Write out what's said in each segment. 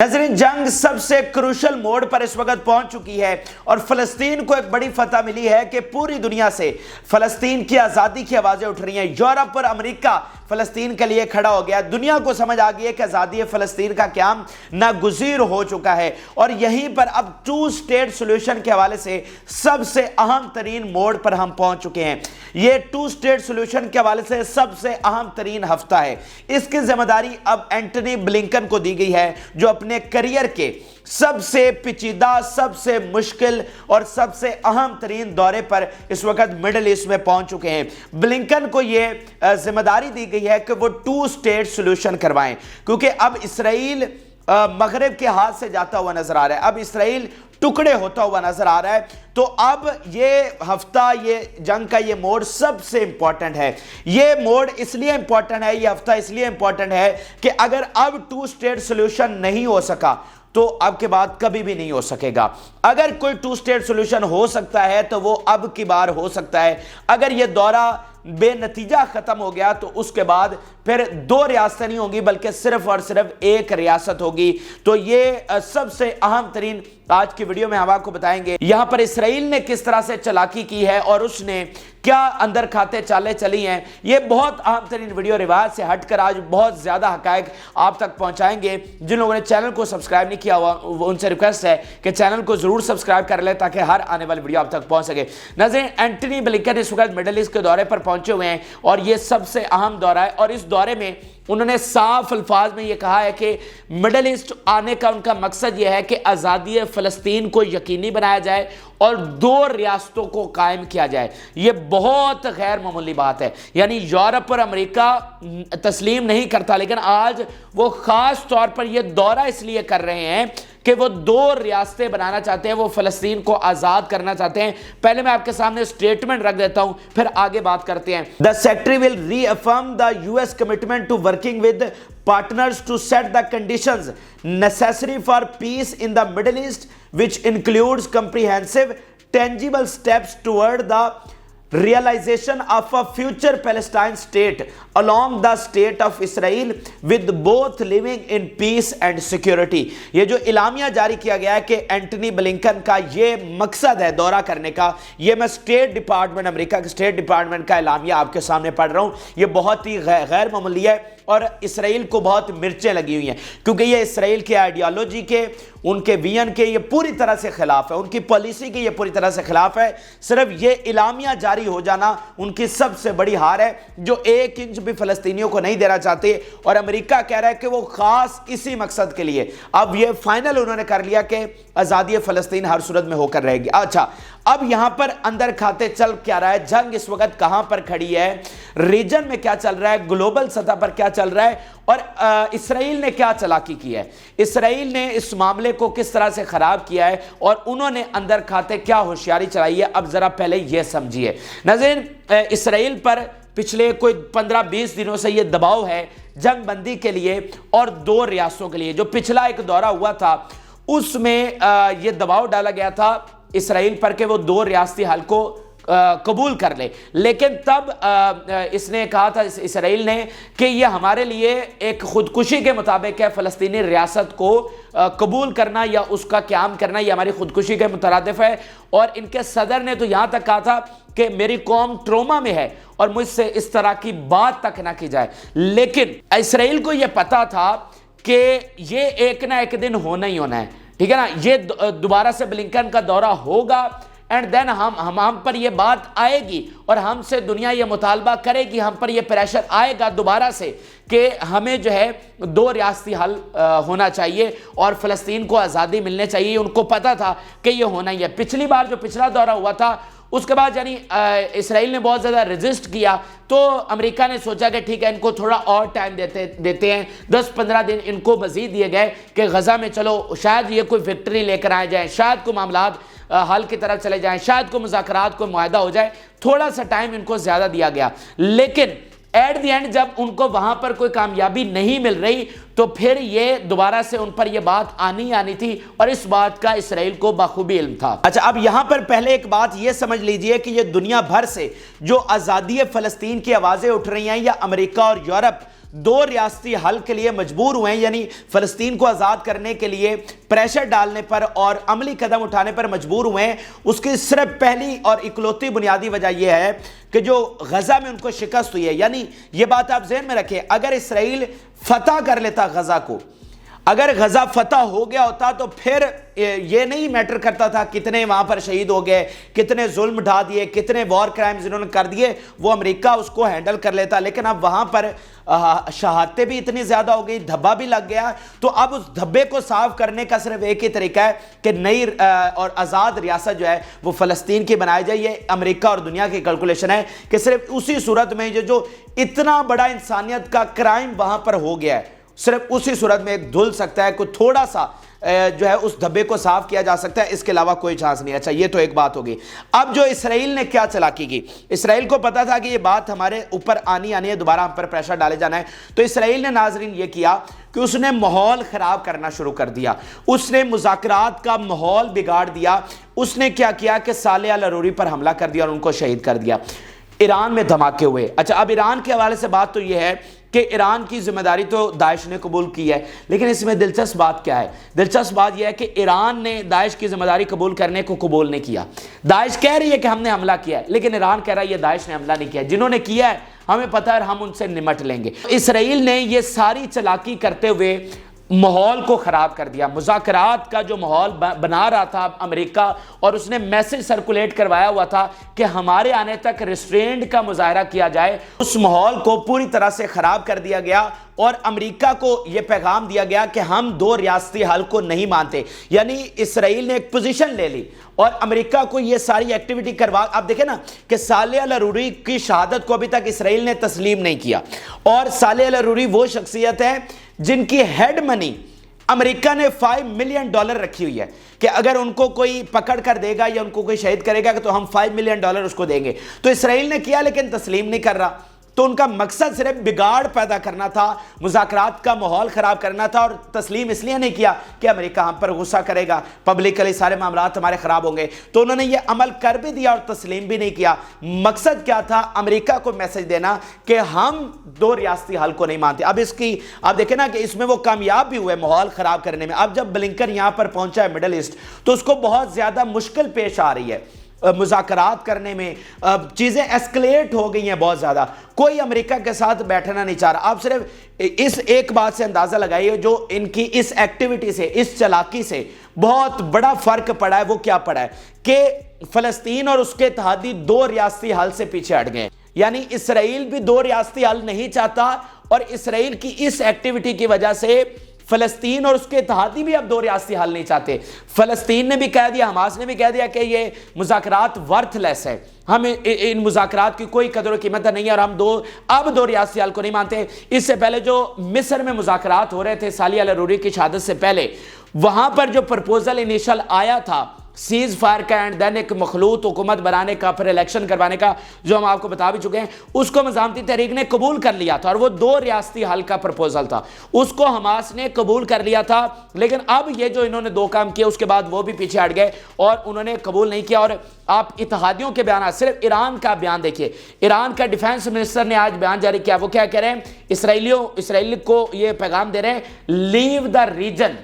नजरीन, जंग सबसे क्रूशल मोड़ पर इस वक्त पहुंच चुकी है और फलस्तीन को एक बड़ी फतह मिली है कि पूरी दुनिया से फलस्तीन की आज़ादी की आवाज़ें उठ रही हैं। यूरोप और अमेरिका फलस्तीन के लिए खड़ा हो गया। दुनिया को समझ आ गई है कि आज़ादी फलस्तीन का क़याम नागुज़ीर हो चुका है और यहीं पर अब 2 स्टेट सोल्यूशन के हवाले से सबसे अहम तरीन मोड़ पर हम पहुंच चुके हैं। ये 2 स्टेट सोल्यूशन के हवाले से सबसे अहम तरीन हफ्ता है। इसकी जिम्मेदारी अब एंटनी ब्लिंकन को दी गई है, जो अपने करियर के सबसे पेचीदा, सबसे मुश्किल और सबसे अहम तरीन दौरे पर इस वक्त मिडल ईस्ट में पहुंच चुके हैं। ब्लिंकन को यह जिम्मेदारी दी गई है कि वो 2 स्टेट सोल्यूशन करवाएं, क्योंकि अब इसराइल मगरिब के हाथ से जाता हुआ नजर आ रहा है। अब इसराइल टुकड़े होता हुआ नजर आ रहा है। तो अब ये हफ्ता, ये जंग का ये मोड़ सबसे इंपॉर्टेंट है। ये मोड़ इसलिए इंपॉर्टेंट है, ये हफ्ता इसलिए इंपॉर्टेंट है कि अगर अब 2 स्टेट सोल्यूशन नहीं हो सका तो अब के बाद कभी भी नहीं हो सकेगा। अगर कोई 2 स्टेट सोल्यूशन हो सकता है तो वो अब की बार हो सकता है। अगर ये दौरा बेनतीजा खत्म हो गया तो उसके बाद फिर 2 रियासतें नहीं होंगी, बल्कि सिर्फ और सिर्फ 1 रियासत होगी। तो ये सबसे अहम तरीन आज की वीडियो में हम आपको बताएंगे यहां पर इसराइल ने किस तरह से चालाकी की है और उसने क्या अंदर खाते चालें चली हैं। ये बहुत अहम तरीन वीडियो रिवायत से हटकर आज बहुत ज्यादा हकायक आप तक पहुंचाएंगे। जिन लोगों ने चैनल को सब्सक्राइब नहीं किया हुआ उनसे रिक्वेस्ट है कि चैनल को जरूर सब्सक्राइब कर ले ताकि हर आने वाली वीडियो आप तक पहुंच सके। नजर, एंटनी ब्लिंकन इस वक्त मिडल ईस्ट के दौरे पर पहुंचे हुए हैं और ये सबसे अहम दौरा है और इस दौरे में उन्होंने साफ अल्फाज में यह कहा है कि मिडल ईस्ट आने का उनका मकसद यह है कि आज़ादी फ़लस्तीन को यकीनी बनाया जाए और 2 रियासतों को कायम किया जाए। यह बहुत गैर मामूली बात है। यानी यूरोप और अमेरिका तस्लीम नहीं करता, लेकिन आज वो ख़ास तौर पर यह दौरा इसलिए कर रहे हैं कि वो 2 रियासतें बनाना चाहते हैं, वो फ़लस्तीन को आज़ाद करना चाहते हैं। पहले मैं आपके सामने स्टेटमेंट रख देता हूं, फिर आगे बात करते हैं। The secretary will reaffirm the US commitment to working with partners to set the conditions necessary for peace in the Middle East, which includes comprehensive, tangible steps toward the realization of a future Palestine state along the state of Israel with both living in peace and security। ये जो इलामिया जारी किया गया है कि Antony Blinken का ये मकसद है दौरा करने का, ये मैं स्टेट डिपार्टमेंट, अमेरिका के स्टेट डिपार्टमेंट का इलामिया आपके सामने पढ़ रहा हूँ। ये बहुत ही गैर मामूली है और इसराइल को बहुत मिर्चें लगी हुई हैं, क्योंकि ये इसराइल के आइडियोलॉजी के, उनके विजन के ये पूरी तरह से खिलाफ है, उनकी पॉलिसी के ये पूरी तरह से खिलाफ है। सिर्फ ये इलामिया जारी हो जाना उनकी सबसे बड़ी हार है, जो 1 इंच भी फलस्तीनियों को नहीं देना चाहते। और अमेरिका कह रहा है कि वो खास इसी मकसद के लिए अब ये फाइनल उन्होंने कर लिया कि आज़ादी फ़लस्तीन हर सूरत में होकर रहेगी। अच्छा, अब यहां पर अंदर खाते चल क्या रहा है, जंग इस वक्त कहां पर खड़ी है, रीजन में क्या चल रहा है, ग्लोबल सतह पर क्या चल रहा है और इसराइल ने क्या चालाकी की है, इसराइल ने इस मामले को किस तरह से खराब किया है और उन्होंने अंदर खाते क्या होशियारी चलाई है। अब जरा पहले यह समझिए। नज़रीन, इसराइल पर पिछले कोई 15-20 दिनों से यह दबाव है जंग बंदी के लिए और 2 रियासतों के लिए। जो पिछला एक दौरा हुआ था उसमें यह दबाव डाला गया था इसराइल पर कि वो 2 रियासती हल को कबूल कर ले, लेकिन तब इसने कहा था, इसराइल ने, कि ये हमारे लिए एक खुदकुशी के मुताबिक है, फ़लस्तीनी रियासत को कबूल करना या उसका क़याम करना ये हमारी खुदकुशी के मुतरादिफ है। और इनके सदर ने तो यहाँ तक कहा था कि मेरी कौम ट्रोमा में है और मुझसे इस तरह की बात तक ना की जाए। लेकिन इसराइल को यह पता था कि ये एक ना एक दिन होना ही होना है, ठीक है ना। ये दोबारा से ब्लिंकन का दौरा होगा एंड देन हम पर ये बात आएगी और हमसे दुनिया ये मुतालबा करेगी, हम पर ये प्रेशर आएगा दोबारा से कि हमें जो है 2 रियासती हल होना चाहिए और फ़लस्तीन को आज़ादी मिलने चाहिए। उनको पता था कि ये होना ही है। पिछली बार जो पिछला दौरा हुआ था उसके बाद यानी इसराइल ने बहुत ज़्यादा रेजिस्ट किया, तो अमेरिका ने सोचा कि ठीक है, इनको थोड़ा और टाइम देते हैं। 10-15 दिन इनको मज़ीद दिए गए कि गज़ा में चलो शायद ये कोई विक्ट्री लेकर आए जाए, शायद कोई मामलात हल की तरफ चले जाएं, शायद कोई मुज़ाकरात, कोई मुआहदा हो जाए। थोड़ा सा टाइम इनको ज़्यादा दिया गया, लेकिन एट द एंड जब उनको वहां पर कोई कामयाबी नहीं मिल रही तो फिर ये दोबारा से उन पर ये बात आनी थी और इस बात का इसराइल को बखूबी इल्म था। अच्छा, अब यहां पर पहले एक बात ये समझ लीजिए कि ये दुनिया भर से जो आज़ादी फ़लस्तीन की आवाज़ें उठ रही हैं या अमेरिका और यूरोप दो रियासती हल के लिए मजबूर हुए हैं, यानी फ़लस्तीन को आज़ाद करने के लिए प्रेशर डालने पर और अमली कदम उठाने पर मजबूर हुए हैं, उसकी सिर्फ पहली और इकलौती बुनियादी वजह यह है कि जो गज़ा में उनको शिकस्त हुई है। यानी ये बात आप ज़हन में रखें, अगर इसराइल फतह कर लेता गज़ा को, अगर गज़ा फतह हो गया होता तो फिर ये नहीं मैटर करता था कितने वहाँ पर शहीद हो गए, कितने जुल्म ढा दिए, कितने वॉर क्राइम्स इन्होंने कर दिए, वो अमेरिका उसको हैंडल कर लेता। लेकिन अब वहाँ पर शहादतें भी इतनी ज़्यादा हो गई, धब्बा भी लग गया, तो अब उस धब्बे को साफ करने का सिर्फ एक ही तरीका है कि नई और आज़ाद रियासत जो है वो फ़लस्तीन की बनाई जाए। ये अमेरिका और दुनिया की कैलकुलेशन है कि सिर्फ उसी सूरत में जो इतना बड़ा इंसानियत का क्राइम वहाँ पर हो गया है, सिर्फ उसी सूरत में एक धुल सकता है, कोई थोड़ा सा जो है उस धब्बे को साफ किया जा सकता है, इसके अलावा कोई चांस नहीं। अच्छा, ये तो एक बात होगी। अब जो इसराइल ने क्या चालाकी की, इसराइल को पता था कि ये बात हमारे ऊपर आनी है, दोबारा हम पर प्रेशर डाले जाना है, तो इसराइल ने नाजरीन ये किया कि उसने माहौल ख़राब करना शुरू कर दिया, उसने मुज़ाकरात का माहौल बिगाड़ दिया। उसने क्या किया कि साले अल अरूरी पर हमला कर दिया और उनको शहीद कर दिया। ईरान में धमाके हुए। अच्छा, अब ईरान के हवाले से बात तो ये है कि ईरान की जिम्मेदारी तो दाइश ने कबूल की है, लेकिन इसमें दिलचस्प बात क्या है? दिलचस्प बात यह है कि ईरान ने दाइश की जिम्मेदारी कबूल करने को कबूल नहीं किया। दाइश कह रही है कि हमने हमला किया है, लेकिन ईरान कह रहा है ये दाइश ने हमला नहीं किया, जिन्होंने किया है हमें पता है, हम उनसे निमट लेंगे। इसराइल ने ये सारी चालाकी करते हुए माहौल को ख़राब कर दिया। मुज़ाकरात का जो माहौल बना रहा था अमेरिका, और उसने मैसेज सर्कुलेट करवाया हुआ था कि हमारे आने तक रिस्ट्रेंट का मुजाहरा किया जाए, उस माहौल को पूरी तरह से ख़राब कर दिया गया और अमेरिका को यह पैगाम दिया गया कि हम दो रियासती हल को नहीं मानते। यानी इसराइल ने एक पोजीशन ले ली और अमेरिका को यह सारी एक्टिविटी करवा। अब देखें ना कि साले अल अरूरी की शहादत को अभी तक इसराइल ने तस्लीम नहीं किया, और साले अल अरूरी वो शख्सियत है जिनकी हेड मनी अमेरिका ने $5 मिलियन रखी हुई है कि अगर उनको कोई पकड़ कर देगा या उनको कोई शहीद करेगा तो हम $5 मिलियन उसको देंगे। तो इसराइल ने किया, लेकिन तस्लीम नहीं कर रहा। तो उनका मकसद सिर्फ बिगाड़ पैदा करना था, मुज़ाकरात का माहौल ख़राब करना था, और तस्लीम इसलिए नहीं किया कि अमेरिका हम पर गुस्सा करेगा, पब्लिकली सारे मामलात हमारे ख़राब होंगे। तो उन्होंने ये अमल कर भी दिया और तस्लीम भी नहीं किया। मकसद क्या था? अमेरिका को मैसेज देना कि हम दो रियासती हल को नहीं मानते। अब इसकी आप देखें ना कि इसमें वो कामयाब भी हुए माहौल ख़राब करने में। अब जब ब्लिंकन यहाँ पर पहुँचा है मिडल ईस्ट, तो उसको बहुत ज़्यादा मुश्किल पेश आ रही है मुज़ाकरात करने में। चीज़ें एस्केलेट हो गई हैं बहुत ज़्यादा, कोई अमेरिका के साथ बैठना नहीं चाह रहा। आप सिर्फ इस एक बात से अंदाज़ा लगाइए, जो इनकी इस एक्टिविटी से, इस चालाकी से बहुत बड़ा फ़र्क पड़ा है। वो क्या पड़ा है कि फ़लस्तीन और उसके इत्तेहादी दो रियासती हल से पीछे हट गए। यानी इसराइल भी दो रियासती हल नहीं चाहता, और इसराइल की इस एक्टिविटी की वजह से फ़लस्तीन और उसके इत्तेहादी भी अब दो रियासती हल नहीं चाहते। फ़लस्तीन ने भी कह दिया, हमास ने भी कह दिया कि ये मुज़ाकरात वर्थलेस है, हमें इन मुज़ाकरात की कोई कदर और कीमत नहीं है, और हम अब दो रियासती हल को नहीं मानते। इससे पहले जो मिस्र में मुज़ाकरात हो रहे थे साले अल अरूरी की शहादत से पहले, वहाँ पर जो प्रपोजल इनिशियल आया था सीज फायर का एंड देन एक मखलूत हुकूमत बनाने का, फिर इलेक्शन करवाने का, जो हम आपको बता भी चुके हैं, उसको मज़ामती तहरीक ने कबूल कर लिया था, और वो दो रियासती हल का प्रपोजल था, उसको हमास ने कबूल कर लिया था। लेकिन अब ये जो इन्होंने दो काम किए उसके बाद वो भी पीछे हट गए और उन्होंने कबूल नहीं किया। और आप इत्तेहादियों के बयान, सिर्फ ईरान का बयान देखिए, ईरान का डिफेंस मिनिस्टर ने आज बयान जारी किया। वो क्या कह रहे हैं? इसराइली को ये पैगाम दे रहे हैं, लीव द रीजन,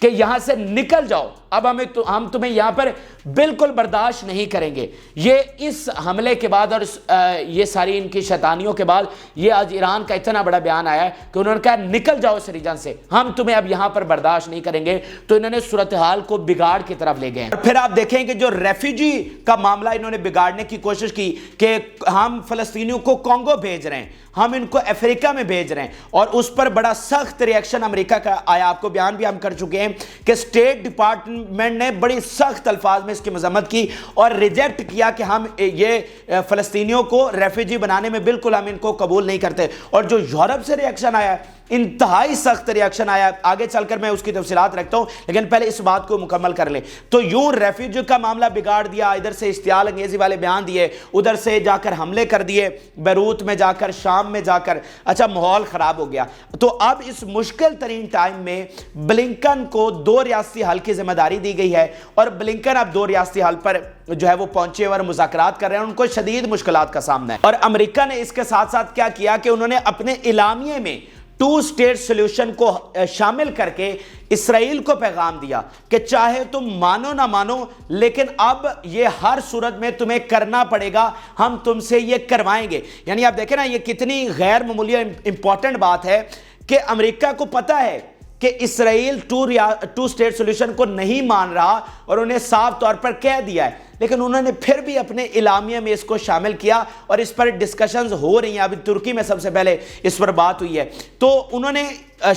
कि यहां से निकल जाओ, अब हम तुम्हें यहां पर बिल्कुल बर्दाश्त नहीं करेंगे। ये इस हमले के बाद और ये सारी इनकी शैतानियों के बाद ये आज ईरान का इतना बड़ा बयान आया है कि उन्होंने कहा निकल जाओ इस रीजन से, हम तुम्हें अब यहां पर बर्दाश्त नहीं करेंगे। तो इन्होंने सूरत हाल को बिगाड़ की तरफ ले गए। फिर आप देखें कि जो रेफ्यूजी का मामला इन्होंने बिगाड़ने की कोशिश की कि हम फ़लस्तीनियों को कॉन्गो भेज रहे हैं, हम इनको अफ्रीका में भेज रहे हैं, और उस पर बड़ा सख्त रिएक्शन अमेरिका का आया। आपको बयान भी हम कर चुके हैं कि स्टेट डिपार्टमेंट ने बड़ी सख्त अल्फाज में इसकी मजम्मत की और रिजेक्ट किया कि हम ये फ़लस्तीनियों को रेफ्यूजी बनाने में बिल्कुल हम इनको कबूल नहीं करते। और जो यूरोप से रिएक्शन आया, انتہائی سخت ریاکشن آیا. آگے چل کر میں اس کی تفصیلات رکھتا ہوں, لیکن پہلے اس بات کو مکمل کر لیں. تو یوں ریفیوجی کا معاملہ بگاڑ دیا, ادھر سے اشتعال انگیزی والے بیان دیے, ادھر سے جا کر حملے کر دیے, بیروت میں جا کر, شام میں جا کر, اچھا ماحول خراب ہو گیا. تو اب اس مشکل ترین ٹائم میں بلنکن کو 2 ریاستی حل کی ذمہ داری دی گئی ہے, اور بلنکن اب 2 ریاستی حل پر جو ہے وہ پہنچے اور مذاکرات کر رہے ہیں. ان کو شدید مشکلات کا سامنا ہے. اور امریکہ نے اس کے ساتھ ساتھ کیا کیا کہ انہوں نے اپنے اعلامیے میں 2 اسٹیٹ سولوشن کو شامل کر کے اسرائیل کو پیغام دیا کہ چاہے تم مانو نہ مانو, لیکن اب یہ ہر صورت میں تمہیں کرنا پڑے گا, ہم تم سے یہ کروائیں گے. یعنی آپ دیکھیں نا, یہ کتنی غیر معمولی امپورٹنٹ بات ہے کہ امریکہ کو پتا ہے کہ اسرائیل 2 اسٹیٹ سولوشن کو نہیں مان رہا, اور انہیں صاف طور پر کہہ دیا ہے, لیکن انہوں نے پھر بھی اپنے اعلامیہ میں اس کو شامل کیا, اور اس پر ڈسکشنز ہو رہی ہیں. ابھی ترکی میں سب سے پہلے اس پر بات ہوئی ہے. تو انہوں نے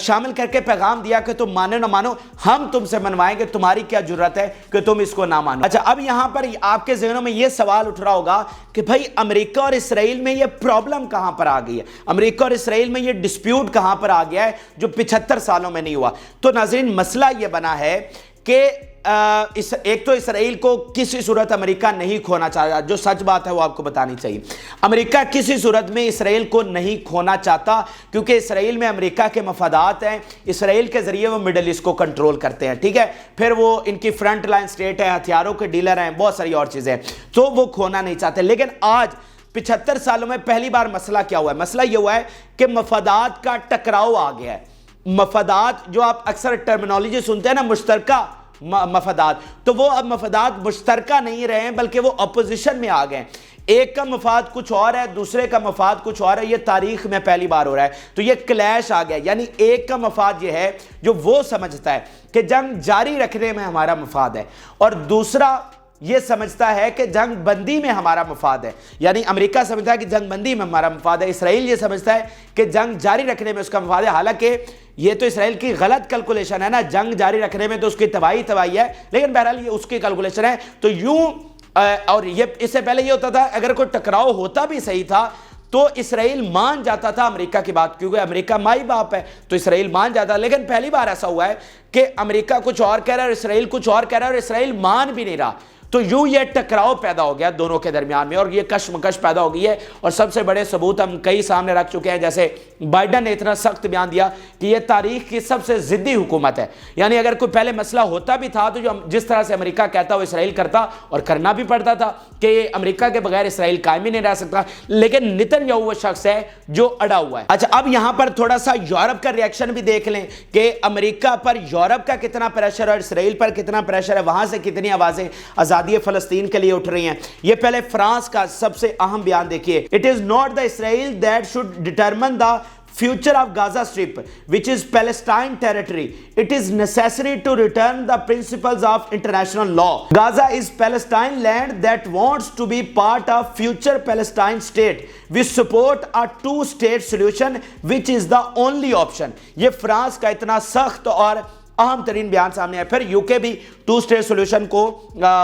شامل کر کے پیغام دیا کہ تم مانو نہ مانو, ہم تم سے منوائیں گے, تمہاری کیا جرت ہے کہ تم اس کو نہ مانو. اچھا, اب یہاں پر آپ کے ذہنوں میں یہ سوال اٹھ رہا ہوگا کہ بھائی امریکہ اور اسرائیل میں یہ پرابلم کہاں پر آ گئی ہے, امریکہ اور اسرائیل میں یہ ڈسپیوٹ کہاں پر آ گیا ہے جو 75 سالوں میں نہیں ہوا. تو ناظرین, مسئلہ یہ بنا ہے کہ ایک تو اسرائیل کو کسی صورت امریکہ نہیں کھونا چاہتا, جو سچ بات ہے وہ آپ کو بتانی چاہیے. امریکہ کسی صورت میں اسرائیل کو نہیں کھونا چاہتا, کیونکہ اسرائیل میں امریکہ کے مفادات ہیں, اسرائیل کے ذریعے وہ مڈل ایسٹ کو کنٹرول کرتے ہیں, ٹھیک ہے. پھر وہ ان کی فرنٹ لائن سٹیٹ ہے, ہتھیاروں کے ڈیلر ہیں, بہت ساری اور چیزیں, تو وہ کھونا نہیں چاہتے. لیکن آج 75 سالوں میں پہلی بار مسئلہ کیا ہوا ہے؟ مسئلہ یہ ہوا ہے کہ مفادات کا ٹکراؤ آ گیا ہے. مفادات جو آپ اکثر ٹرمینالوجی سنتے ہیں نا, مشترکہ مفادات, تو وہ اب مفادات مشترکہ نہیں رہے ہیں, بلکہ وہ اپوزیشن میں آ گئے ہیں. ایک کا مفاد کچھ اور ہے, دوسرے کا مفاد کچھ اور ہے. یہ تاریخ میں پہلی بار ہو رہا ہے. تو یہ کلیش آ گیا. یعنی ایک کا مفاد یہ ہے جو وہ سمجھتا ہے کہ جنگ جاری رکھنے میں ہمارا مفاد ہے, اور دوسرا یہ سمجھتا ہے کہ جنگ بندی میں ہمارا مفاد ہے. یعنی امریکہ سمجھتا ہے کہ جنگ بندی میں ہمارا مفاد ہے, اسرائیل یہ سمجھتا ہے کہ جنگ جاری رکھنے میں اس کا مفاد ہے. حالانکہ یہ تو اسرائیل کی غلط کیلکولیشن ہے نا, جنگ جاری رکھنے میں تو اس کی تباہی ہے, لیکن بہرحال یہ اس کی کیلکولیشن ہے. تو یوں, اور یہ اس سے پہلے یہ ہوتا تھا اگر کوئی ٹکراؤ ہوتا بھی صحیح تھا تو اسرائیل مان جاتا تھا امریکہ کی بات, کیونکہ امریکہ مائی باپ ہے, تو اسرائیل مان جاتا. لیکن پہلی بار ایسا ہوا ہے کہ امریکہ کچھ اور کہہ رہا ہے اور اسرائیل کچھ اور کہہ رہا ہے, اور اسرائیل مان بھی نہیں رہا. تو یوں یہ ٹکراؤ پیدا ہو گیا دونوں کے درمیان میں, اور یہ کشمکش پیدا ہو گئی ہے. اور سب سے بڑے ثبوت ہم کئی سامنے رکھ چکے ہیں, جیسے بائیڈن نے اتنا سخت بیان دیا کہ یہ تاریخ کی سب سے ضدی حکومت ہے. یعنی اگر کوئی پہلے مسئلہ ہوتا بھی تھا تو جو جس طرح سے امریکہ کہتا وہ اسرائیل کرتا, اور کرنا بھی پڑتا تھا کہ امریکہ کے بغیر اسرائیل قائم ہی نہیں رہ سکتا. لیکن نیتن یاہو وہ شخص ہے جو اڑا ہوا ہے. اچھا, اب یہاں پر تھوڑا سا یورپ کا ریاکشن بھی دیکھ لیں کہ امریکہ پر یورپ کا کتنا پریشر اور اسرائیل پر کتنا پریشر ہے, وہاں سے کتنی آوازیں آزادی فلسطین کے لیے اٹھ رہی ہیں. یہ پہلے فرانس کا سب سے اہم بیان دیکھیے. It is not the Israel that should determine the future of Gaza Strip, which is Palestine territory. It is necessary to return the principles of international law. Gaza is Palestine land that wants to be part of future Palestine state. We support a 2-state solution, which is the only option. یہ France کا اتنا سخت اور اہم ترین بیان سامنے ہے. پھر یوکے بھی 2 اسٹیٹ سولوشن کو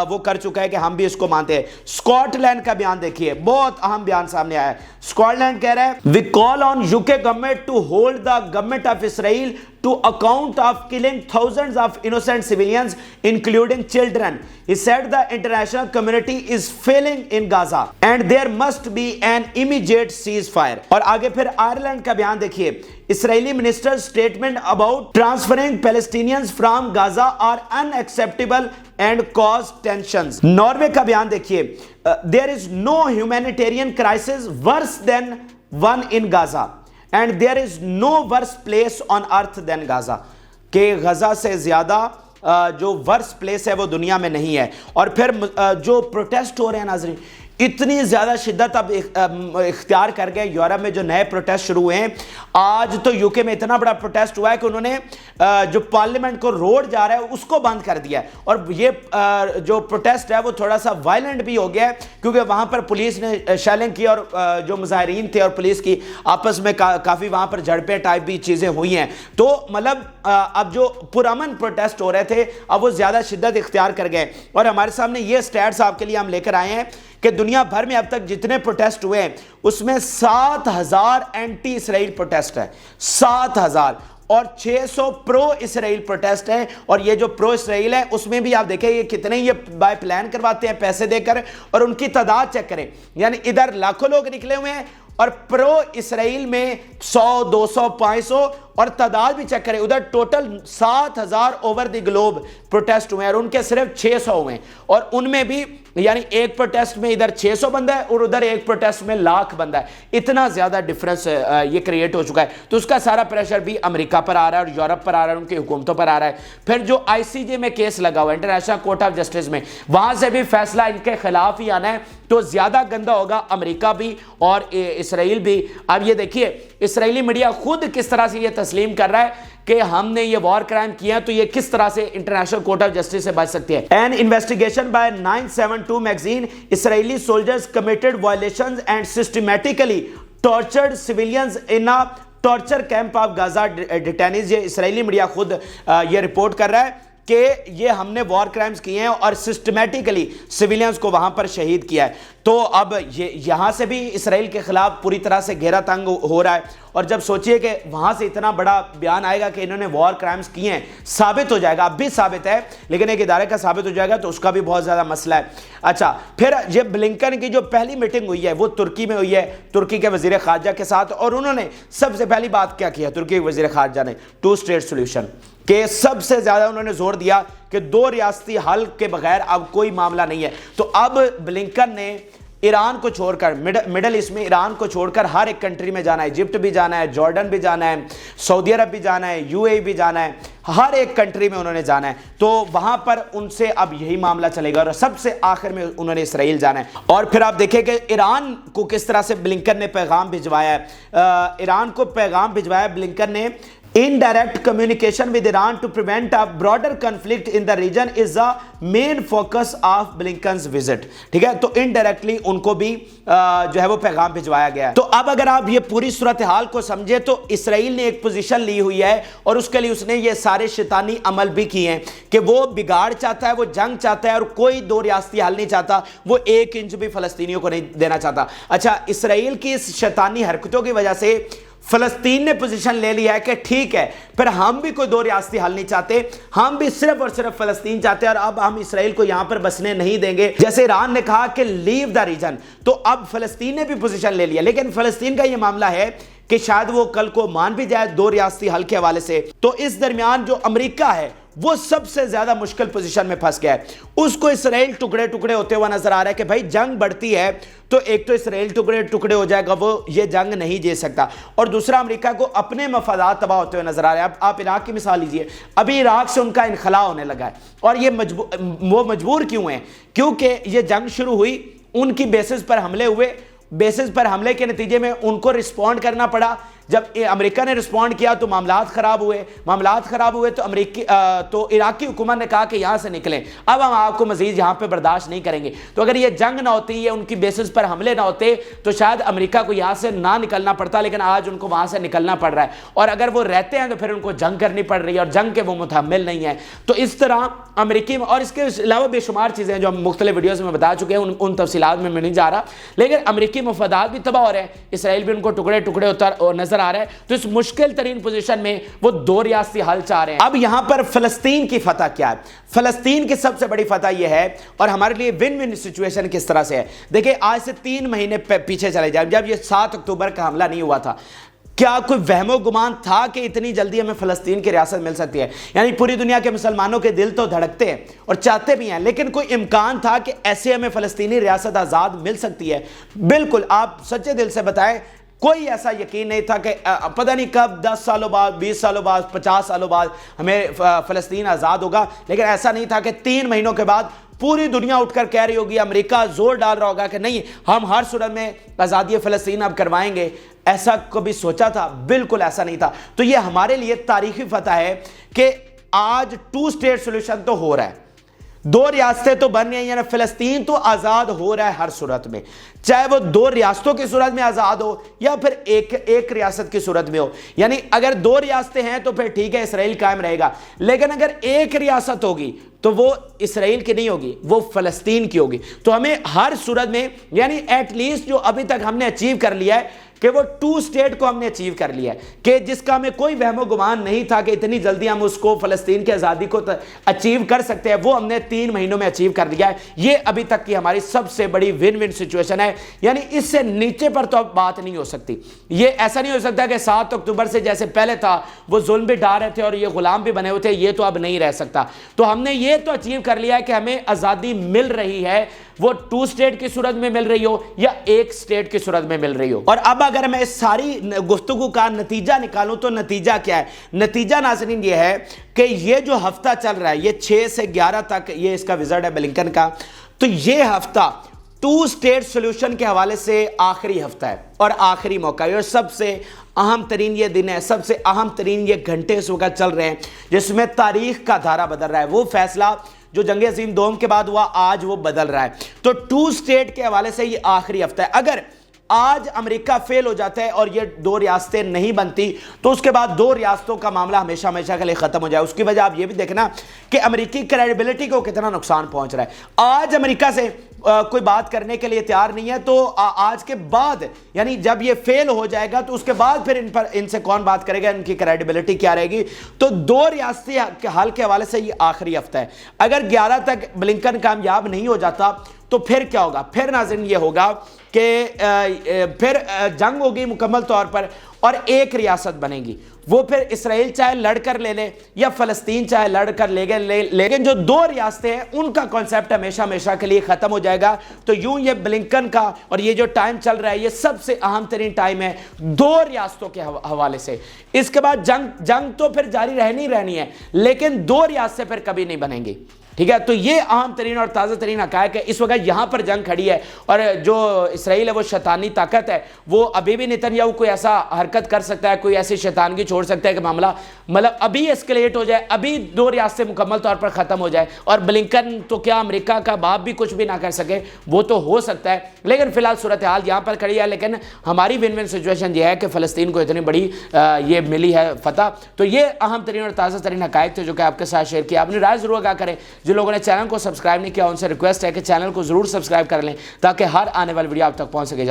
وہ کر چکا ہے کہ ہم بھی اس کو مانتے ہیں. اسکاٹ لینڈ کا بیان دیکھیے, بہت اہم بیان سامنے آیا ہے. اسکاٹ لینڈ کہہ رہا ہے we call on UK government to hold the government of Israel to account of killing thousands of innocent civilians including children. He said the international community is failing in Gaza and there must be an immediate ceasefire. اور آگے پھر Ireland کا بیان دیکھیے. Israeli minister's statement about transferring Palestinians from Gaza are unacceptable and cause tensions. Norway کا بیان دیکھیے. There is no humanitarian crisis worse than one in Gaza and there is no worse place on earth than Gaza. کہ غزہ سے زیادہ جو ورس place ہے وہ دنیا میں نہیں ہے. اور پھر جو پروٹیسٹ ہو رہے ہیں ناظرین, اتنی زیادہ شدت اب اختیار کر گئے یورپ میں, جو نئے پروٹیسٹ شروع ہوئے ہیں. آج تو یوکے میں اتنا بڑا پروٹیسٹ ہوا ہے کہ انہوں نے جو پارلیمنٹ کو روڈ جا رہا ہے اس کو بند کر دیا ہے. اور یہ جو پروٹیسٹ ہے وہ تھوڑا سا وائلنٹ بھی ہو گیا ہے, کیونکہ وہاں پر پولیس نے شیلنگ کی, اور جو مظاہرین تھے اور پولیس کی آپس میں کافی وہاں پر جھڑپیں ٹائپ بھی چیزیں ہوئی ہیں. تو مطلب اب جو پرامن پروٹیسٹ ہو رہے تھے اب وہ زیادہ شدت اختیار کر گئے. اور ہمارے سامنے یہ سٹیٹس آپ کے لیے ہم لے کر آئے ہیں کہ دنیا بھر میں اب تک جتنے پروٹیسٹ ہوئے ہیں اس میں 7,000 اینٹی اسرائیل پروٹیسٹ ہیں، 7,000، اور 600 پرو اسرائیل پروٹیسٹ ہیں۔ اور یہ جو پرو اسرائیل ہے اس میں بھی آپ دیکھیں یہ کتنے یہ بائی پلان کرواتے ہیں پیسے دے کر، اور ان کی تعداد چیک کریں، یعنی ادھر لاکھوں لوگ نکلے ہوئے ہیں اور پرو اسرائیل میں 100 200 500، اور تعداد بھی چیک کریں ادھر total 7,000 over the globe protest ہوئے ہیں، اور ان کے صرف 600 ہوئے ہیں، اور ان میں بھی یعنی ایک پروٹیسٹ میں ادھر 600 بندہ ہے اور ادھر ایک پروٹیسٹ میں 1,00,000 بندہ ہے۔ اتنا زیادہ ڈیفرنس یہ کریٹ ہو چکا ہے، تو اس کا سارا پریشر بھی امریکہ پر آ رہا ہے اور یورپ پر آ رہا ہے، ان کی حکومتوں پر آ رہا ہے۔ پھر جو ICJ میں کیس لگا ہوا ہے، انٹرنیشنل کورٹ آف جسٹس میں، وہاں سے بھی فیصلہ ان کے خلاف ہی آنا ہے، تو زیادہ گندہ ہوگا امریکہ بھی اور اسرائیل بھی۔ اب یہ دیکھیے اسرائیلی میڈیا خود کس طرح سے یہ تسلیم کر رہا ہے کہ ہم نے یہ وار کرائم کیا تو یہ کس طرح سے انٹرنیشنل کورٹ آف جسٹس سے بچ سکتی ہے۔ An investigation by 972 magazine, Israeli soldiers committed violations and systematically tortured civilians in a torture camp of Gaza detainees۔ یہ اسرائیلی میڈیا خود یہ رپورٹ کر رہا ہے کہ یہ ہم نے وار کرائمز کیے ہیں اور سسٹمیٹیکلی سویلینز کو وہاں پر شہید کیا ہے۔ تو اب یہاں سے بھی اسرائیل کے خلاف پوری طرح سے گھیرا تنگ ہو رہا ہے، اور جب سوچئے کہ وہاں سے اتنا بڑا بیان آئے گا کہ انہوں نے وار کرائمز کیے ہیں، ثابت ہو جائے گا، اب بھی ثابت ہے لیکن ایک ادارے کا ثابت ہو جائے گا تو اس کا بھی بہت زیادہ مسئلہ ہے۔ اچھا، پھر یہ بلنکن کی جو پہلی میٹنگ ہوئی ہے وہ ترکی میں ہوئی ہے، ترکی کے وزیر خارجہ کے ساتھ، اور انہوں نے سب سے پہلی بات کیا کیا ترکی کے وزیر خارجہ نے؟ 2 اسٹیٹ سولوشن، کہ سب سے زیادہ انہوں نے زور دیا کہ 2 ریاستی حل کے بغیر اب کوئی معاملہ نہیں ہے۔ تو اب بلنکن نے ایران کو چھوڑ کر مڈل ایسٹ میں ایران کو چھوڑ کر ہر ایک کنٹری میں جانا ہے، ایجپٹ بھی جانا ہے، جارڈن بھی جانا ہے، سعودی عرب بھی جانا ہے، UAE بھی جانا ہے، ہر ایک کنٹری میں انہوں نے جانا ہے، تو وہاں پر ان سے اب یہی معاملہ چلے گا، اور سب سے آخر میں انہوں نے اسرائیل جانا ہے۔ اور پھر آپ دیکھیں کہ ایران کو کس طرح سے بلنکن نے پیغام بھجوایا ہے، ایران کو پیغام بھجوایا بلنکن نے Indirect communication with Iran to prevent a broader conflict in the region is the main focus of Blinken's visit۔ ٹھیک ہے، تو انڈائریکٹلی ان کو بھی جو ہے وہ پیغام بھجوایا گیا ہے۔ تو اب اگر آپ یہ پوری صورتحال کو سمجھے تو اسرائیل نے ایک پوزیشن لی ہوئی ہے، اور اس کے لیے اس نے یہ سارے شیطانی عمل بھی کیے ہیں کہ وہ بگاڑ چاہتا ہے، وہ جنگ چاہتا ہے، اور کوئی 2 ریاستی حل نہیں چاہتا، وہ 1 انچ بھی فلسطینیوں کو نہیں دینا چاہتا۔ اچھا، اسرائیل کی اس شیطانی حرکتوں کی وجہ سے فلسطین نے پوزیشن لے لیا ہے کہ ٹھیک ہے، پھر ہم بھی کوئی 2 ریاستی حل نہیں چاہتے، ہم بھی صرف اور صرف فلسطین چاہتے ہیں، اور اب ہم اسرائیل کو یہاں پر بسنے نہیں دیں گے۔ جیسے ایران نے کہا کہ لیو دا ریجن، تو اب فلسطین نے بھی پوزیشن لے لیا، لیکن فلسطین کا یہ معاملہ ہے کہ شاید وہ کل کو مان بھی جائے 2 ریاستی حل کے حوالے سے۔ تو اس درمیان جو امریکہ ہے وہ سب سے زیادہ مشکل پوزیشن میں پھنس گیا ہے، اس کو اسرائیل ٹکڑے ٹکڑے ہوتے ہوا نظر آ رہا ہے کہ بھائی جنگ بڑھتی ہے تو ایک تو اسرائیل ٹکڑے ٹکڑے ہو جائے گا، وہ یہ جنگ نہیں جیت سکتا، اور دوسرا امریکہ کو اپنے مفادات تباہ ہوتے ہوئے نظر آ رہے ہیں۔ آپ عراق کی مثال لیجئے، ابھی عراق سے ان کا انخلاء ہونے لگا ہے، اور یہ وہ مجبور کیوں ہیں؟ کیونکہ یہ جنگ شروع ہوئی، ان کی بیسز پر حملے ہوئے، بیسز پر حملے کے نتیجے میں ان کو رسپونڈ کرنا پڑا، جب امریکہ نے رسپونڈ کیا تو معاملات خراب ہوئے تو عراق کی حکومت نے کہا کہ یہاں سے نکلیں، اب ہم آپ کو مزید یہاں پہ برداشت نہیں کریں گے۔ تو اگر یہ جنگ نہ ہوتی، یہ ان کی بیسز پر حملے نہ ہوتے تو شاید امریکہ کو یہاں سے نہ نکلنا پڑتا، لیکن آج ان کو وہاں سے نکلنا پڑ رہا ہے، اور اگر وہ رہتے ہیں تو پھر ان کو جنگ کرنی پڑ رہی ہے، اور جنگ کے وہ متحمل نہیں ہیں۔ تو اس طرح امریکی، اور اس کے علاوہ بے شمار چیزیں جو ہم مختلف ویڈیوز میں بتا چکے ہیں، ان تفصیلات میں نہیں جا رہا، لیکن امریکی مفادات بھی تباہ ہو رہے ہیں، اسرائیل بھی ان کو ٹکڑے ٹکڑے ہوتا نظر آ رہا ہے۔ تو اس مشکل ترین پوزیشن میں وہ 2 ریاستی حل چاہ رہے ہیں۔ اب یہاں پر فلسطین کی فتح کیا ہے؟ فلسطین کی سب سے بڑی فتح یہ ہے، اور ہمارے لیے ون ون سچویشن کس طرح سے ہے، دیکھیں آج سے 3 مہینے پیچھے چلے جائیں، جب یہ 7 اکتوبر کا حملہ نہیں ہوا تھا، کیا کوئی وہم و گمان تھا کہ اتنی جلدی ہمیں فلسطین کی ریاست مل سکتی ہے؟ یعنی پوری دنیا کے مسلمانوں کے دل تو دھڑکتے ہیں اور چاہتے بھی ہیں، لیکن کوئی امکان تھا کہ ایسے ہمیں فلسطینی ریاست آزاد مل سکتی ہے؟ بالکل، آپ سچے دل سے بتائیں، کوئی ایسا یقین نہیں تھا کہ پتہ نہیں کب 10 سالوں بعد، 20 سالوں بعد، 50 سالوں بعد ہمیں فلسطین آزاد ہوگا، لیکن ایسا نہیں تھا کہ 3 مہینوں کے بعد پوری دنیا اٹھ کر کہہ رہی ہوگی، امریکہ زور ڈال رہا ہوگا کہ نہیں ہم ہر صورت میں آزادی فلسطین اب کروائیں گے۔ ایسا کبھی سوچا تھا؟ بالکل ایسا نہیں تھا۔ تو یہ ہمارے لیے تاریخی فتح ہے کہ آج 2 اسٹیٹ سولوشن تو ہو رہا ہے، दो रियासतें तो बन रही हैं, यानी फिलिस्तीन तो आज़ाद हो रहा है हर सूरत में, चाहे वो दो रियासतों की सूरत में आज़ाद हो या फिर एक रियासत की सूरत में हो। यानी अगर दो रियासतें हैं तो फिर ठीक है, इसराइल कायम रहेगा, लेकिन अगर एक रियासत होगी तो वो इसराइल की नहीं होगी, वो फ़लस्तीन की होगी। तो हमें हर सूरत में, यानी एटलीस्ट जो अभी तक हमने अचीव कर लिया है कि वो 2 स्टेट को हमने अचीव कर लिया है, कि जिसका हमें कोई वहमो गुमान नहीं था कि इतनी जल्दी हम उसको फ़लस्तीन की आज़ादी को अचीव कर सकते हैं, वो हमने 3 महीनों में अचीव कर लिया है। ये अभी तक की हमारी सबसे बड़ी विन विन सिचुएशन है, यानी इससे नीचे पर तो अब बात नहीं हो सकती। ये ऐसा नहीं हो सकता कि 7 अक्टूबर से जैसे पहले था वो जुल्म भी डाल रहे थे और ये गुलाम भी बने हुए थे, ये तो अब नहीं रह सकता। तो हमने ये तो अचीव कर लिया है कि हमें आज़ादी मिल रही है, वो 2 स्टेट की सूरत में मिल रही हो या 1 स्टेट की सूरत में मिल रही हो। और अब अगर मैं इस सारी गुफ्तगू का नतीजा निकालूं तो नतीजा क्या है? नतीजा नाज़रीन ये है कि ये जो हफ्ता चल रहा है, ये 6 से 11 तक ये इसका विजिट है ब्लिंकन का, तो ये हफ्ता 2 स्टेट सोल्यूशन के हवाले से आखिरी हफ्ता है और आखिरी मौका है, और सबसे अहम तरीन ये दिन है, सबसे अहम तरीन ये घंटे इस वक्त चल रहे हैं जिसमें तारीख का धारा बदल रहा है। वो फैसला जो जंग अज़ीम दोम के बाद हुआ, आज वो बदल रहा है। तो 2 स्टेट के हवाले से ये आखिरी हफ्ता है। अगर आज अमेरिका फेल हो जाता है और ये 2 रियासतें नहीं बनती तो उसके बाद 2 रियासतों का मामला हमेशा हमेशा के लिए खत्म हो जाए। उसकी वजह आप ये भी देखना कि अमेरिकी क्रेडिबिलिटी को कितना नुकसान पहुंच रहा है। आज अमेरिका से कोई बात करने के लिए तैयार नहीं है, तो आज के बाद, यानी जब ये फेल हो जाएगा तो उसके बाद फिर इनसे कौन बात करेगा, इनकी क्रेडिबिलिटी क्या रहेगी। तो 2 रियासती हल के हवाले से ये आखिरी हफ्ता है। अगर 11 तक ब्लिंकन कामयाब नहीं हो जाता तो फिर क्या होगा? फिर नाज़रीन ये होगा कि फिर जंग होगी मुकम्मल तौर पर और 1 रियासत बनेगी। वो फिर इसराइल चाहे लड़कर ले ले या फ़लस्तीन चाहे लड़कर ले, लेकिन जो 2 रियासतें हैं उनका कॉन्सेप्ट हमेशा हमेशा के लिए ख़त्म हो जाएगा। तो यूं ये ब्लिंकन का और ये जो टाइम चल रहा है ये सबसे अहम तरीन टाइम है 2 रियासतों के हवाले से। इसके बाद जंग तो फिर जारी रहनी है, लेकिन 2 रियासतें फिर कभी नहीं बनेंगी। ठीक है, तो ये अहम तरीन और ताज़ा तरीन हक़ाइक़ है। इस वक्त यहाँ पर जंग खड़ी है और जो इसराइल है वो शैतानी ताकत है, वो अभी भी नेतन्याहू कोई ऐसा हरकत कर सकता है, कोई ऐसी शैतानगी छोड़ सकता है कि मामला मतलब अभी एस्केलेट हो जाए, अभी 2 रियासतें मुकम्मल तौर पर ख़त्म हो जाए और ब्लिंकन तो क्या अमेरिका का बाप भी कुछ भी ना कर सके, वो तो हो सकता है। लेकिन फ़िलहाल सूरत हाल यहाँ पर खड़ी है, लेकिन हमारी विन विन सिचुएशन ये है कि फ़लस्तीन को इतनी बड़ी ये मिली है फ़तह। तो ये अहम तरीन और ताज़ा तरीन हक़ाइक़ थे जो कि आपके साथ शेयर किया। अपनी राय ज़रूर आगाह करें। जिन लोगों ने चैनल को सब्सक्राइब नहीं किया उनसे रिक्वेस्ट है कि चैनल को ज़रूर सब्सक्राइब कर लें ताकि हर आने वाली वीडियो आप तक पहुँच सके।